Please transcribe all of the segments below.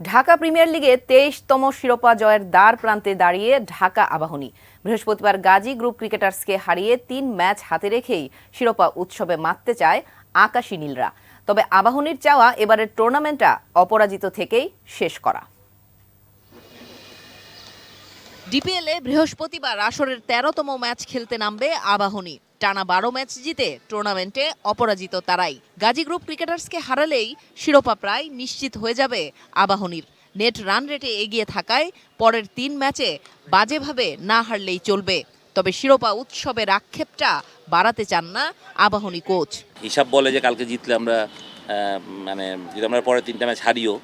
Dhaka premier লিগে ২৩তম শিরোপা জয়ের দ্বার প্রান্তে দাঁড়িয়ে ঢাকা আবাহনী বৃহস্পতিবার গাজী গ্রুপ ক্রিকেটার্সকে হারিয়ে ৩ ম্যাচ হাতে রেখেই শিরোপা উৎসবে মাততে চায় আকাশী নীলরা। তবে আবাহনীর চাওয়া এবারের টুর্নামেন্টটা অপরাজিত থেকেই শেষ করা। ডিপিএলে বৃহস্পতিবার আসরের ১৩তম ম্যাচ খেলতে নামবে আবাহনী। টানা ১২ ম্যাচ জিতে টুর্নামেন্টে অপরাজিত তারাই। গাজী গ্রুপ ক্রিকেটার্সকে হারালেই শিরোপা প্রায় নিশ্চিত হয়ে যাবে আবাহনীর। নেট রান রেটে এগিয়ে থাকায় পরের ৩ ম্যাচে বাজেভাবে না হারলেই চলবে। তবে শিরোপা উৎসবের আক্ষেপটা বাড়াতে চান না আবাহনী কোচ। হিসাব বলে যে কালকে জিতলে আমরা যদি আমরা পরের ৩টা ম্যাচ হারিও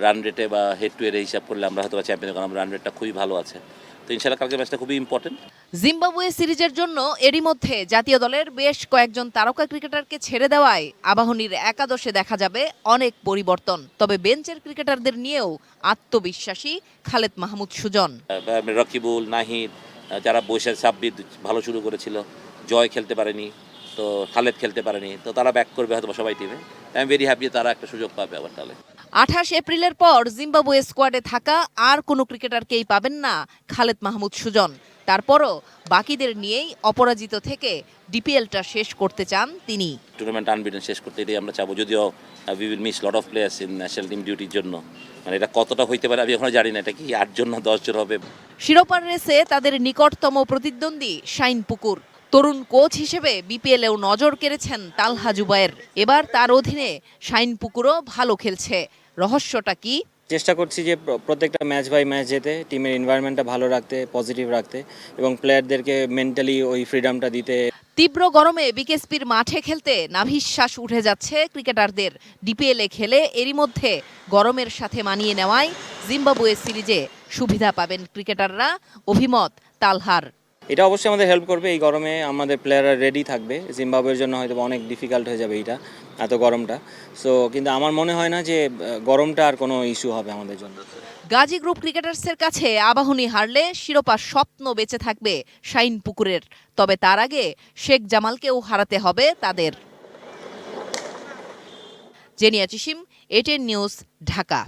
রান রেটে বা হেড টু হেড হিসাব করলে আমরা হয়তো চ্যাম্পিয়ন, কারণ আমরা রান রেটটা খুবই ভালো আছে। তো ইনশাআল্লাহ কালকে ম্যাচটা খুবই ইম্পর্টেন্ট। জিম্বাবুয়ে সিরিজের জন্য এরই মধ্যে জাতীয় দলের বেশ কয়েকজন তারকা ক্রিকেটারকে ছেড়ে দেওয়ায় আবাহনীর একাদশে দেখা যাবে অনেক পরিবর্তন। তবে বেঞ্চের ক্রিকেটারদের নিয়েও আত্মবিশ্বাসী খালেদ মাহমুদ সুজন। রকিবুল, নাহিদ, যারা বসে সাব্বির ভালো শুরু করেছিল, জয় খেলতে পারেনি, তো খালেদ খেলতে পারেনি, তো তারা ব্যাক করবে হয়তো সবাই টিমে। আমি ভেরি হ্যাপি তারা একটা সুযোগ পাবে আবার। তাহলে ২৮ এপ্রিলের পর জিম্বাবুয়ে স্কোয়াডে থাকা আর কোনো ক্রিকেটারকেই পাবেন না খালেদ মাহমুদ সুজন। তারপরও বাকিদের নিয়েই অপরাজিত থেকে ডিপিএলটা শেষ করতে চান তিনি। টুর্নামেন্ট আনবিটেন শেষ করতে এটাই আমরা চাবো, যদিও we will miss lot of players in national team ডিউটির জন্য। মানে এটা কতটা হইতে পারে আমি এখনো জানি না, এটা কি ৮ জন না ১০ জন হবে। শিরোপার রেসে তাদের নিকটতম প্রতিদ্বন্দ্বী শাইন পুকুর। তরুণ কোচ হিসেবে বিপিএলেও নজর কেড়েছেন তালহা জুবায়ের। এবার তার অধীনে শাইন পুকুরও ভালো খেলছে। রহস্যটা কি? চেষ্টা করছি যে প্রত্যেকটা ম্যাচ বাই ম্যাচ যেতে, টিমের এনভায়রনমেন্টটা ভালো রাখতে, পজিটিভ রাখতে এবং প্লেয়ারদেরকে মেন্টালি ওই ফ্রিডমটা দিতে। তীব্র গরমে বিকেএসপির মাঠে খেলতে নাভিশ্বাস উঠে যাচ্ছে ক্রিকেটারদের। ডিপিএলে খেলে এরই মধ্যে গরমের সাথে মানিয়ে নেওয়ায় জিম্বাবুয়ে সিরিজে সুবিধা পাবেন ক্রিকেটাররা, অভিমত তালহার। এটা অবশ্যই আমাদের হেল্প করবে। এই গরমে আমাদের প্লেয়াররা রেডি থাকবে। জিম্বাবুয়ের জন্য হয়তো অনেক ডিফিকাল্ট হয়ে যাবে এইটা, এত গরমটা। সো কিন্তু আমার মনে হয় না যে গরমটা আর কোনো ইস্যু হবে আমাদের জন্য। গাজী গ্রুপ ক্রিকেটার্সের কাছে আবাহনী হারলে শিরোপার স্বপ্ন বেঁচে থাকবে শাইন পুকুরের। তবে তার আগে শেখ জামালকেও হারাতে হবে তাদের। জেনিয়া চিশিম, এটিএন নিউজ, ঢাকা।